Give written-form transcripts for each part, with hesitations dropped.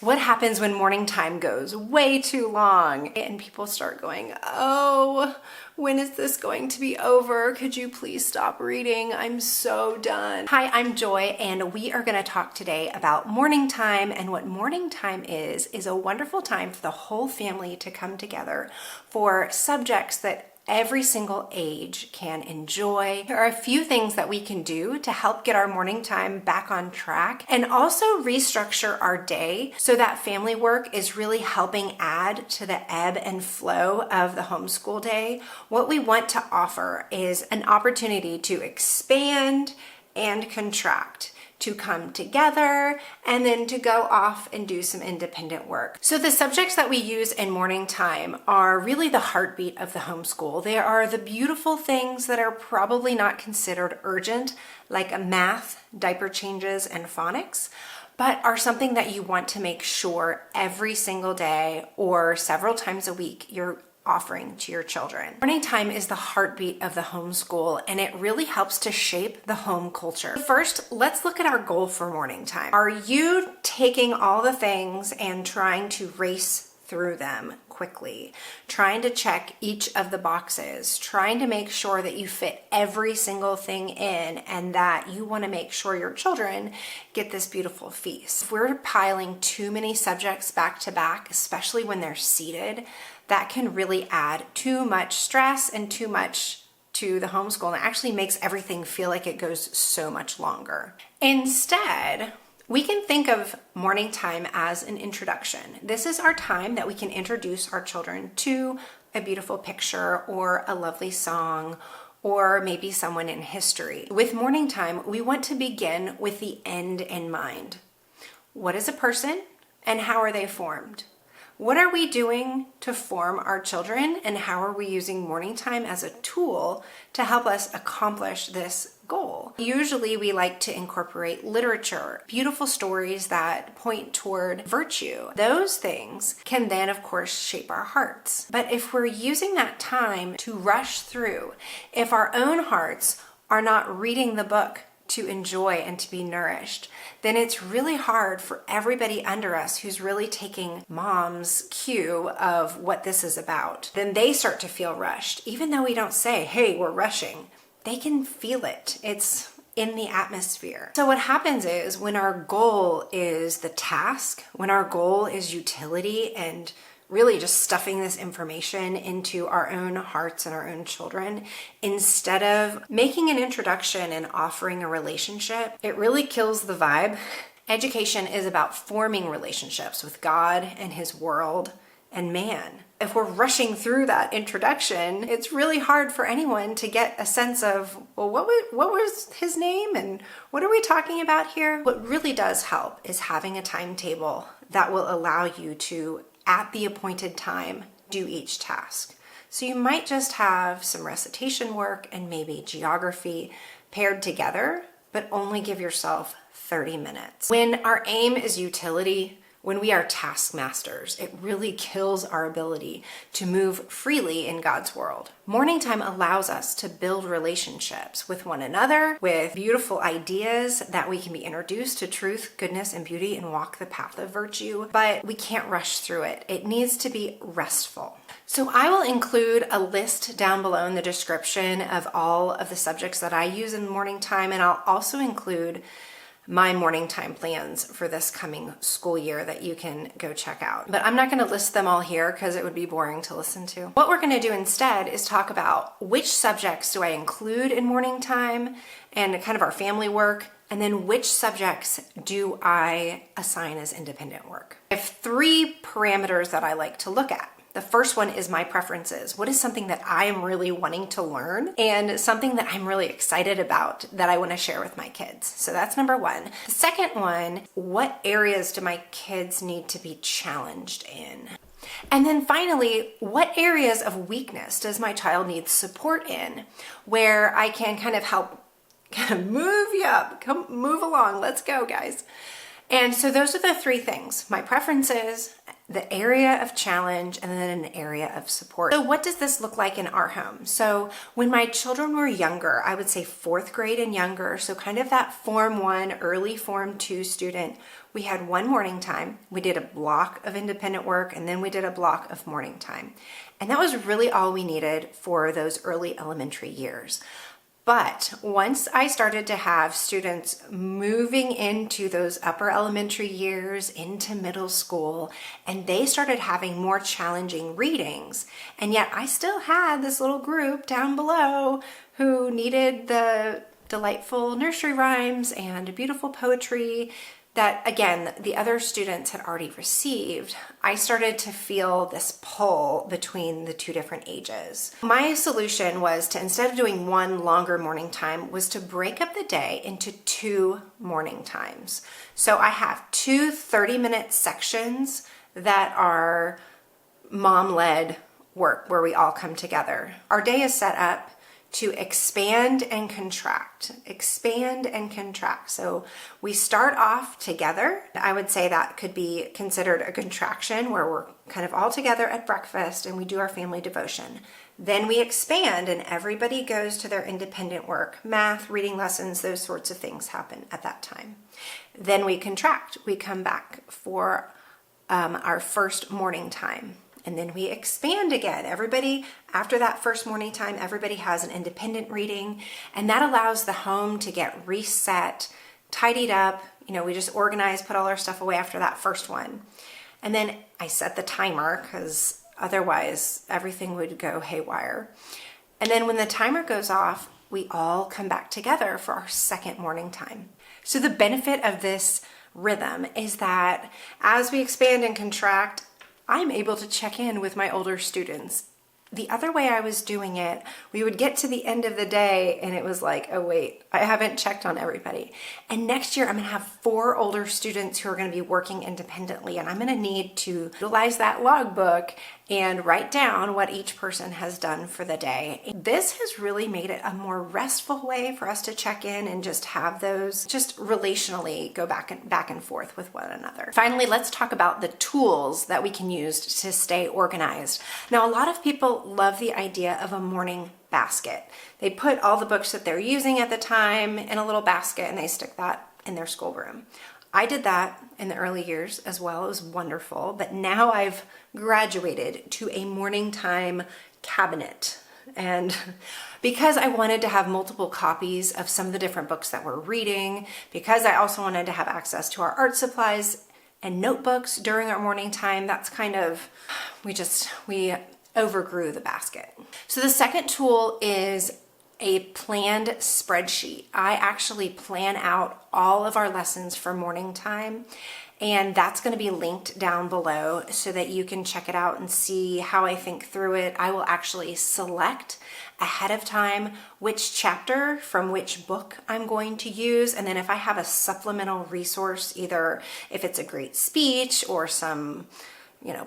What happens when morning time goes way too long and people start going, oh, when is this going to be over? Could you please stop reading? I'm so done. Hi, I'm Joy, and we are going to talk today about morning time. And what morning time is a wonderful time for the whole family to come together for subjects that every single age can enjoy. There are a few things that we can do to help get our morning time back on track and also restructure our day so that family work is really helping add to the ebb and flow of the homeschool day. What we want to offer is an opportunity to expand and contract, to come together, and then to go off and do some independent work. So the subjects that we use in morning time are really the heartbeat of the homeschool. They are the beautiful things that are probably not considered urgent, like math, diaper changes, and phonics, but are something that you want to make sure every single day or several times a week you're offering to your children. Morning time is the heartbeat of the homeschool, and it really helps to shape the home culture. First, let's look at our goal for morning time. Are you taking all the things and trying to race through them quickly, trying to check each of the boxes, trying to make sure that you fit every single thing in and that you want to make sure your children get this beautiful feast? If we're piling too many subjects back to back, especially when they're seated, that can really add too much stress and too much to the homeschool, and it actually makes everything feel like it goes so much longer. Instead, we can think of morning time as an introduction. This is our time that we can introduce our children to a beautiful picture or a lovely song or maybe someone in history. With morning time, we want to begin with the end in mind. What is a person and how are they formed? What are we doing to form our children, and how are we using morning time as a tool to help us accomplish this goal? Usually we like to incorporate literature, beautiful stories that point toward virtue. Those things can then, of course, shape our hearts. But if we're using that time to rush through, if our own hearts are not reading the book to enjoy and to be nourished, then it's really hard for everybody under us who's really taking mom's cue of what this is about. Then they start to feel rushed. Even though we don't say, hey, we're rushing, they can feel it. It's in the atmosphere. So what happens is when our goal is the task, when our goal is utility and really just stuffing this information into our own hearts and our own children, instead of making an introduction and offering a relationship, it really kills the vibe. Education is about forming relationships with God and His world and man. If we're rushing through that introduction, it's really hard for anyone to get a sense of, well, what was his name and what are we talking about here? What really does help is having a timetable that will allow you to, at the appointed time, do each task. So you might just have some recitation work and maybe geography paired together, but only give yourself 30 minutes. When our aim is utility, when we are taskmasters, it really kills our ability to move freely in God's world. Morning time allows us to build relationships with one another, with beautiful ideas that we can be introduced to truth, goodness, and beauty and walk the path of virtue, but we can't rush through it. It needs to be restful. So I will include a list down below in the description of all of the subjects that I use in morning time, and I'll also include my morning time plans for this coming school year that you can go check out. But I'm not going to list them all here because it would be boring to listen to. What we're going to do instead is talk about which subjects do I include in morning time and kind of our family work, and then which subjects do I assign as independent work. I have 3 parameters that I like to look at. The first one is my preferences. What is something that I am really wanting to learn and something that I'm really excited about that I want to share with my kids? So that's number 1. The second one, what areas do my kids need to be challenged in? And then finally, what areas of weakness does my child need support in where I can kind of help move you up, come move along, let's go guys. And so those are the three things: my preferences, the area of challenge, and then an area of support. So what does this look like in our home? So when my children were younger, I would say fourth grade and younger, so kind of that Form 1, early Form 2 student, we had one morning time. We did a block of independent work, and then we did a block of morning time. And that was really all we needed for those early elementary years. But once I started to have students moving into those upper elementary years, into middle school, and they started having more challenging readings, and yet I still had this little group down below who needed the delightful nursery rhymes and beautiful poetry that, again, the other students had already received, I started to feel this pull between the two different ages. My solution was to, instead of doing one longer morning time, was to break up the day into 2 morning times. So I have 2 30-minute sections that are mom-led work where we all come together. Our day is set up to expand and contract, expand and contract. So we start off together. I would say that could be considered a contraction, where we're kind of all together at breakfast and we do our family devotion. Then we expand and everybody goes to their independent work. Math, reading lessons, those sorts of things happen at that time. Then we contract. We come back for our first morning time. And then we expand again. Everybody, after that first morning time, everybody has an independent reading, and that allows the home to get reset, tidied up. You know, we just organize, put all our stuff away after that first one. And then I set the timer, because otherwise everything would go haywire. And then when the timer goes off, we all come back together for our second morning time. So the benefit of this rhythm is that as we expand and contract, I'm able to check in with my older students. The other way I was doing it, we would get to the end of the day and it was like, oh wait, I haven't checked on everybody. And next year I'm gonna have 4 older students who are gonna be working independently, and I'm gonna need to utilize that logbook and write down what each person has done for the day. This has really made it a more restful way for us to check in and just have those, just relationally go back and forth with one another. Finally, let's talk about the tools that we can use to stay organized. Now, a lot of people love the idea of a morning basket. They put all the books that they're using at the time in a little basket and they stick that in their schoolroom. I did that in the early years as well. It was wonderful, but now I've graduated to a morning time cabinet. And because I wanted to have multiple copies of some of the different books that we're reading, because I also wanted to have access to our art supplies and notebooks during our morning time, that's kind of, we overgrew the basket. So the second tool is a planned spreadsheet. I actually plan out all of our lessons for morning time, and that's going to be linked down below so that you can check it out and see how I think through it. I will actually select ahead of time which chapter from which book I'm going to use, and then if I have a supplemental resource, either if it's a great speech or some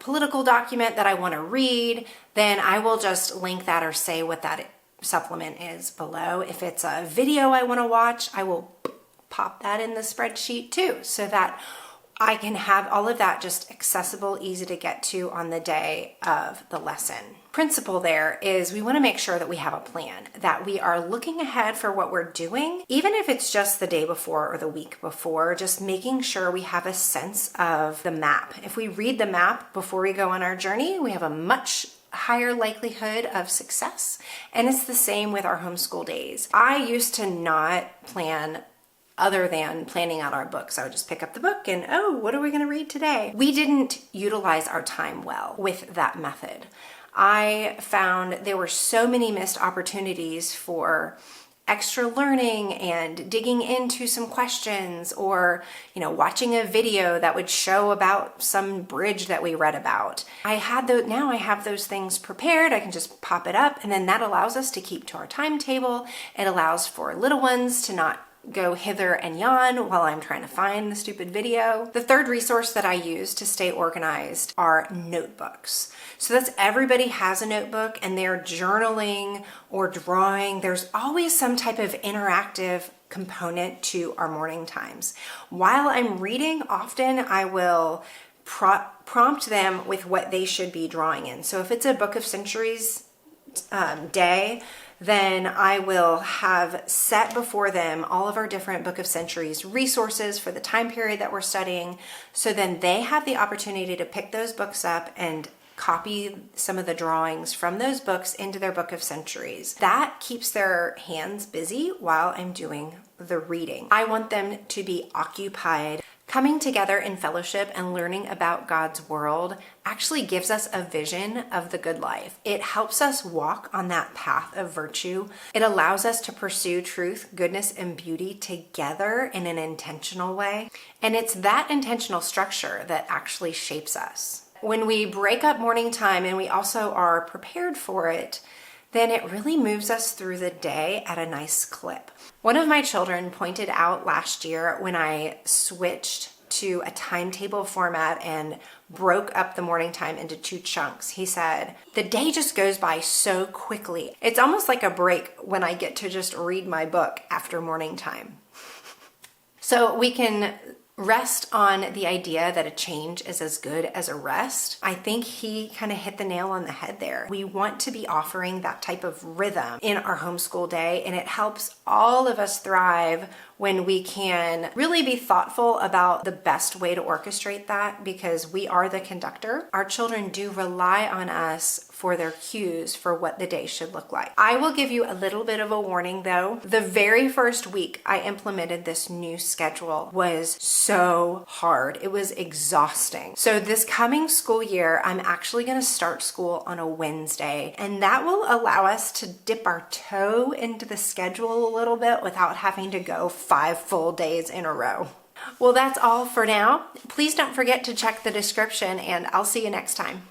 political document that I want to read, then I will just link that or say what that supplement is below. If it's a video I want to watch, I will pop that in the spreadsheet too, so that I can have all of that just accessible, easy to get to on the day of the lesson. Principle there is we want to make sure that we have a plan, that we are looking ahead for what we're doing, even if it's just the day before or the week before, just making sure we have a sense of the map. If we read the map before we go on our journey, we have a much higher likelihood of success. And it's the same with our homeschool days. I used to not plan other than planning out our books. I would just pick up the book and, oh, what are we going to read today? We didn't utilize our time well with that method. I found there were so many missed opportunities for extra learning and digging into some questions, or watching a video that would show about some bridge that we read about. Now I have those things prepared. I can just pop it up, and then that allows us to keep to our timetable. It allows for little ones to not go hither and yon while I'm trying to find the stupid video. The third resource that I use to stay organized are notebooks. So that's, everybody has a notebook and they're journaling or drawing. There's always some type of interactive component to our morning times. While I'm reading, often I will prompt them with what they should be drawing in. So if it's a Book of Centuries day, then I will have set before them all of our different Book of Centuries resources for the time period that we're studying. So then they have the opportunity to pick those books up and copy some of the drawings from those books into their Book of Centuries. That keeps their hands busy while I'm doing the reading. I want them to be occupied. Coming together in fellowship and learning about God's world actually gives us a vision of the good life. It helps us walk on that path of virtue. It allows us to pursue truth, goodness, and beauty together in an intentional way. And it's that intentional structure that actually shapes us. When we break up morning time and we also are prepared for it, then it really moves us through the day at a nice clip. One of my children pointed out last year when I switched to a timetable format and broke up the morning time into 2 chunks. He said, the day just goes by so quickly. It's almost like a break when I get to just read my book after morning time. So we can rest on the idea that a change is as good as a rest. I think he kind of hit the nail on the head there. We want to be offering that type of rhythm in our homeschool day, and it helps all of us thrive when we can really be thoughtful about the best way to orchestrate that, because we are the conductor. Our children do rely on us for their cues for what the day should look like. I will give you a little bit of a warning though. The very first week I implemented this new schedule was so hard. It was exhausting. So this coming school year, I'm actually going to start school on a Wednesday, and that will allow us to dip our toe into the schedule a little bit without having to go 5 full days in a row. Well, that's all for now. Please don't forget to check the description, and I'll see you next time.